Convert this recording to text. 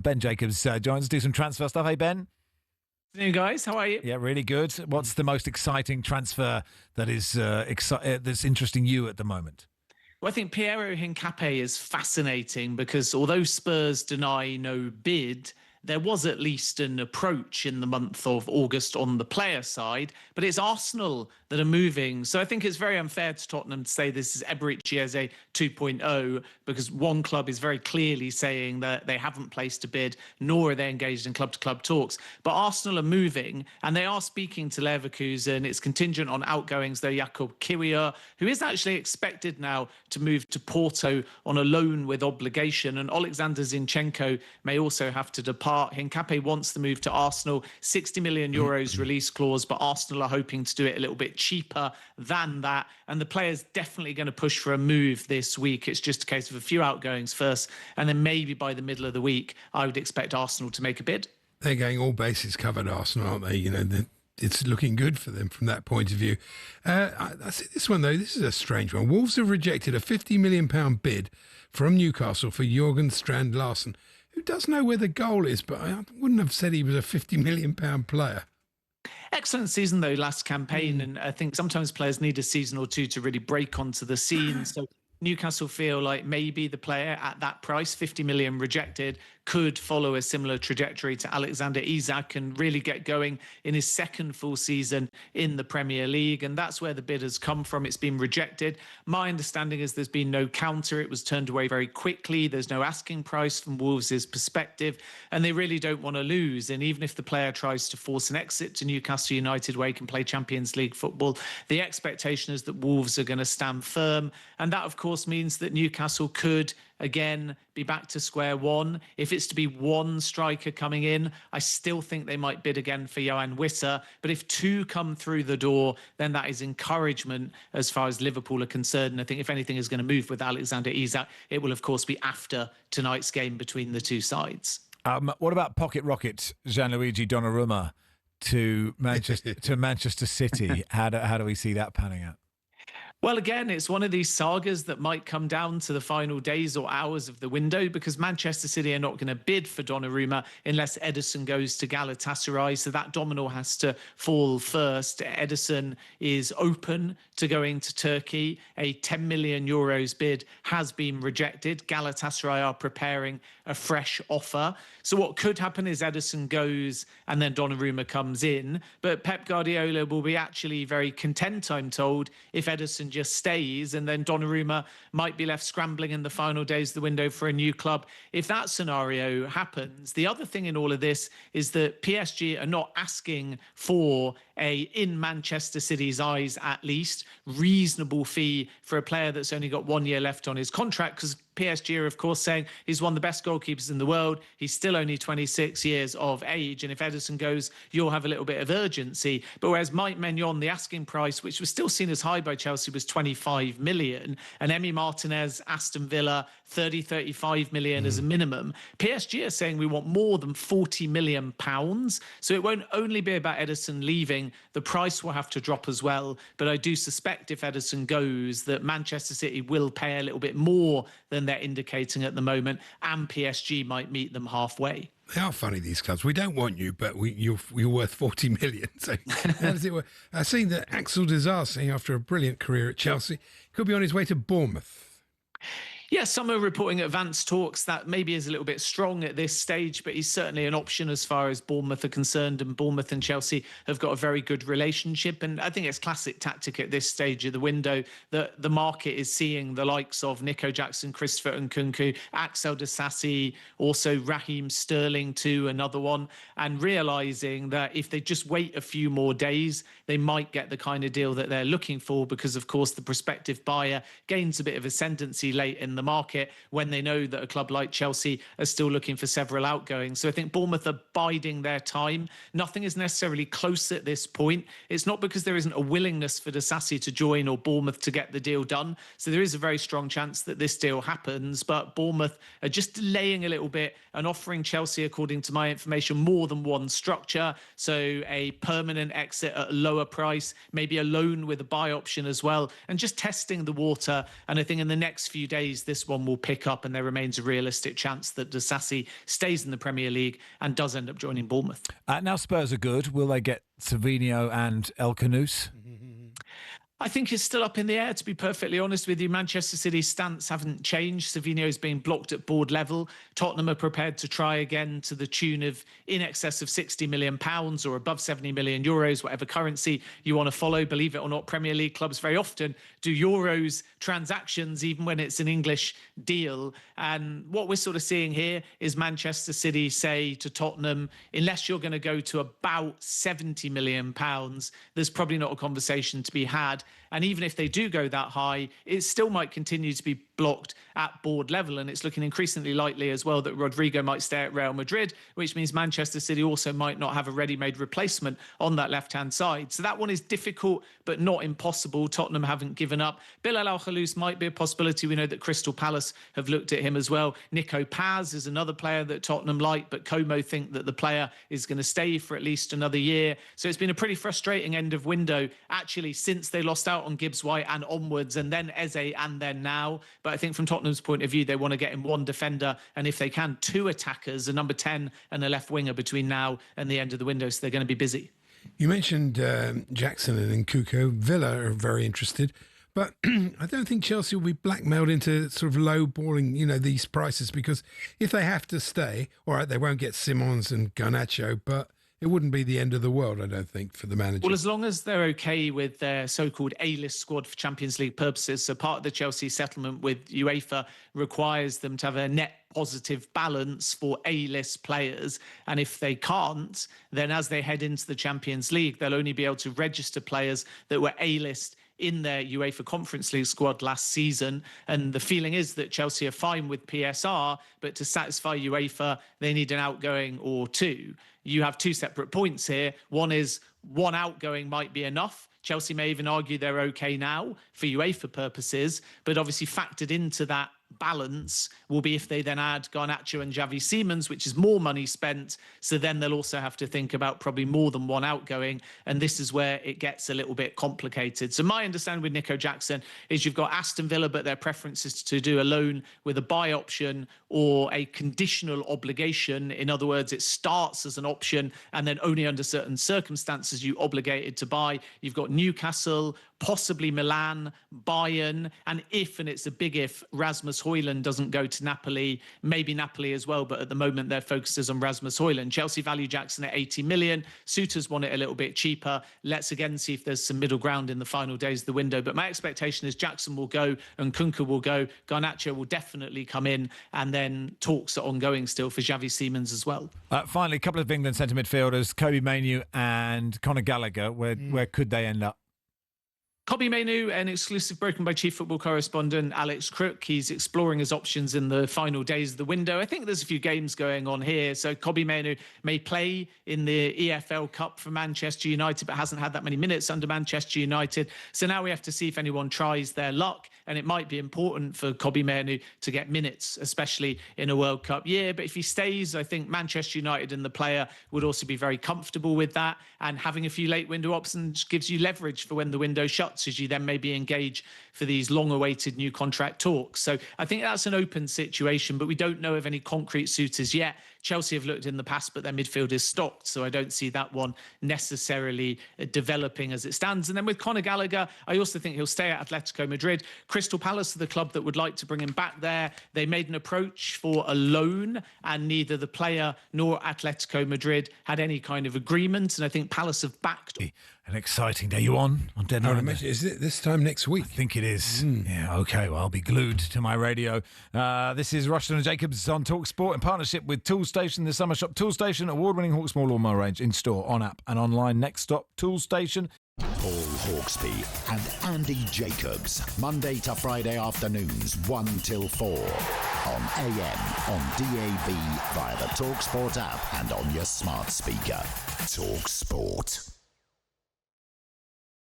Ben Jacobs joins us to do some transfer stuff. Hey, Ben. Hey guys, how are you? Yeah, really good. What's the most exciting transfer that is that's interesting you at the moment? Well, I think Piero Hincapié is fascinating because although Spurs deny no bid, there was at least an approach in the month of August on the player side, but it's Arsenal that are moving. So I think it's very unfair to Tottenham to say this is Eberechi 2.0 because one club is very clearly saying that they haven't placed a bid, nor are they engaged in club-to-club talks. But Arsenal are moving and they are speaking to Leverkusen. It's contingent on outgoings, though Jacobs, who is actually expected now to move to Porto on a loan with obligation, and Alexander Zinchenko may also have to depart. Hincapié wants the move to Arsenal, 60 million euros release clause, but Arsenal are hoping to do it a little bit cheaper than that. And the player's definitely going to push for a move this week. It's just a case of a few outgoings first, and then maybe by the middle of the week, I would expect Arsenal to make a bid. They're going all bases covered, Arsenal, aren't they? You know, it's looking good for them from that point of view. I see this one, though. This is a strange one. Wolves have rejected a £50 million bid from Newcastle for Jørgen Strand Larsen, who does know where the goal is, but I wouldn't have said he was a £50 million player. Excellent season, though, last campaign. And I think sometimes players need a season or two to really break onto the scene. So Newcastle feel like maybe the player at that price, 50 million rejected, could follow a similar trajectory to Alexander Isak and really get going in his second full season in the Premier League. And that's where the bid has come from. It's been rejected. My understanding is there's been no counter. It was turned away very quickly. There's no asking price from Wolves' perspective, and they really don't want to lose. And even if the player tries to force an exit to Newcastle United where he can play Champions League football, the expectation is that Wolves are going to stand firm. And that, of course, means that Newcastle could again be back to square one. If it's to be one striker coming in, I still think they might bid again for Johan Wissa. But if two come through the door, then that is encouragement as far as Liverpool are concerned. And I think if anything is going to move with Alexander Isak, it will, of course, be after tonight's game between the two sides. What about pocket rocket Gianluigi Donnarumma to Manchester City? How do we see that panning out? Well, again, it's one of these sagas that might come down to the final days or hours of the window because Manchester City are not going to bid for Donnarumma unless Ederson goes to Galatasaray. So that domino has to fall first. Ederson is open to going to Turkey. A 10 million euros bid has been rejected. Galatasaray are preparing a fresh offer. So what could happen is Ederson goes and then Donnarumma comes in. But Pep Guardiola will be actually very content, I'm told, if Ederson just stays, and then Donnarumma might be left scrambling in the final days of the window for a new club. If that scenario happens, the other thing in all of this is that PSG are not asking for in Manchester City's eyes at least, reasonable fee for a player that's only got 1 year left on his contract, because PSG are, of course, saying he's one of the best goalkeepers in the world. He's still only 26 years of age. And if Ederson goes, you'll have a little bit of urgency. But whereas Mike Maignan, the asking price, which was still seen as high by Chelsea, was 25 million. And Emi Martinez, Aston Villa, 35 million as a minimum. PSG are saying we want more than 40 million pounds. So it won't only be about Ederson leaving. The price will have to drop as well. But I do suspect if Ederson goes, that Manchester City will pay a little bit more than they're indicating at the moment, and PSG might meet them halfway. They are funny, these clubs. We don't want you, but you're worth 40 million. So how does it work? I've seen that Axel Disasi, after a brilliant career at Chelsea, could be on his way to Bournemouth. Yeah, some are reporting advanced talks. That maybe is a little bit strong at this stage, but he's certainly an option as far as Bournemouth are concerned. And Bournemouth and Chelsea have got a very good relationship. And I think it's classic tactic at this stage of the window that the market is seeing the likes of Nico Jackson, Christopher Nkunku, Axel Disasi, also Raheem Sterling too, another one, and realising that if they just wait a few more days, they might get the kind of deal that they're looking for because, of course, the prospective buyer gains a bit of ascendancy late in the market when they know that a club like Chelsea are still looking for several outgoings. So I think Bournemouth are biding their time. Nothing is necessarily close at this point. It's not because there isn't a willingness for Disasi to join or Bournemouth to get the deal done. So there is a very strong chance that this deal happens, but Bournemouth are just delaying a little bit and offering Chelsea, according to my information, more than one structure. So a permanent exit at a lower price, maybe a loan with a buy option as well, and just testing the water. And I think in the next few days, this one will pick up and there remains a realistic chance that Disasi stays in the Premier League and does end up joining Bournemouth. Now Spurs are good. Will they get Savinho and El Khanous? I think it's still up in the air, to be perfectly honest with you. Manchester City's stance haven't changed. Savinho is being blocked at board level. Tottenham are prepared to try again to the tune of in excess of £60 million or above €70 million, whatever currency you want to follow. Believe it or not, Premier League clubs very often do Euros transactions, even when it's an English deal. And what we're sort of seeing here is Manchester City say to Tottenham, unless you're going to go to about £70 million, there's probably not a conversation to be had. And even if they do go that high, it still might continue to be blocked at board level. And it's looking increasingly likely as well that Rodrigo might stay at Real Madrid, which means Manchester City also might not have a ready-made replacement on that left-hand side. So that one is difficult, but not impossible. Tottenham haven't given up. Bilal Al-Khalous might be a possibility. We know that Crystal Palace have looked at him as well. Nico Paz is another player that Tottenham like, but Como think that the player is going to stay for at least another year. So it's been a pretty frustrating end of window, actually, since they lost out on Gibbs White and onwards, and then Eze, and then now. But I think from Tottenham's point of view, they want to get in one defender, and if they can, two attackers, a number 10 and a left winger between now and the end of the window. So they're going to be busy. You mentioned Jackson and Nkunku. Villa are very interested, but I don't think Chelsea will be blackmailed into sort of low balling, these prices, because if they have to stay, all right, they won't get Simons and Garnacho, but it wouldn't be the end of the world, I don't think, for the manager. Well, as long as they're okay with their so-called A-list squad for Champions League purposes. So part of the Chelsea settlement with UEFA requires them to have a net positive balance for A-list players. And if they can't, then as they head into the Champions League, they'll only be able to register players that were A-list in their UEFA Conference League squad last season. And the feeling is that Chelsea are fine with PSR, but to satisfy UEFA, they need an outgoing or two. You have two separate points here. One is one outgoing might be enough. Chelsea may even argue they're okay now for UEFA purposes, but obviously factored into that balance will be if they then add Garnacho and Xavi Simons, which is more money spent. So then they'll also have to think about probably more than one outgoing. And this is where it gets a little bit complicated. So my understanding with Nico Jackson is you've got Aston Villa, but their preference is to do a loan with a buy option or a conditional obligation. In other words, it starts as an option and then only under certain circumstances you obligated to buy. You've got Newcastle, possibly Milan, Bayern, and if, and it's a big if, Rasmus Højlund doesn't go to Napoli, maybe Napoli as well, but at the moment their focus is on Rasmus Højlund. Chelsea value Jackson at 80 million. Suitors want it a little bit cheaper. Let's again see if there's some middle ground in the final days of the window. But my expectation is Jackson will go and Nkunku will go. Garnacho will definitely come in, and then talks are ongoing still for Xavi Simons as well. Finally, a couple of England centre midfielders, Kobe Mainoo and Conor Gallagher. Where could they end up? Kobe Mainoo, an exclusive broken by chief football correspondent Alex Crook. He's exploring his options in the final days of the window. I think there's a few games going on here. So Kobe Mainoo may play in the EFL Cup for Manchester United, but hasn't had that many minutes under Manchester United. So now we have to see if anyone tries their luck. And it might be important for Kobe Mainoo to get minutes, especially in a World Cup year. But if he stays, I think Manchester United and the player would also be very comfortable with that. And having a few late window options gives you leverage for when the window shuts, as you then maybe engage for these long-awaited new contract talks. So I think that's an open situation, but we don't know of any concrete suitors yet. Chelsea have looked in the past, but their midfield is stocked, so I don't see that one necessarily developing as it stands. And then with Conor Gallagher, I also think he'll stay at Atletico Madrid. Crystal Palace are the club that would like to bring him back there. They made an approach for a loan, and neither the player nor Atletico Madrid had any kind of agreement, and I think Palace have backed. An exciting day. You on deadline? Is it this time next week? I think it is. Yeah, okay. Well, I'll be glued to my radio. This is Rushden and Jacobs on talkSPORT in partnership with Toolstation, the Summer Shop. Toolstation, award-winning Hawksmoor lawnmower range in store, on app and online. Next stop, Toolstation. Paul Hawksby and Andy Jacobs, Monday to Friday afternoons 1 till 4 on AM, on DAB, via the talkSPORT app and on your smart speaker. talkSPORT.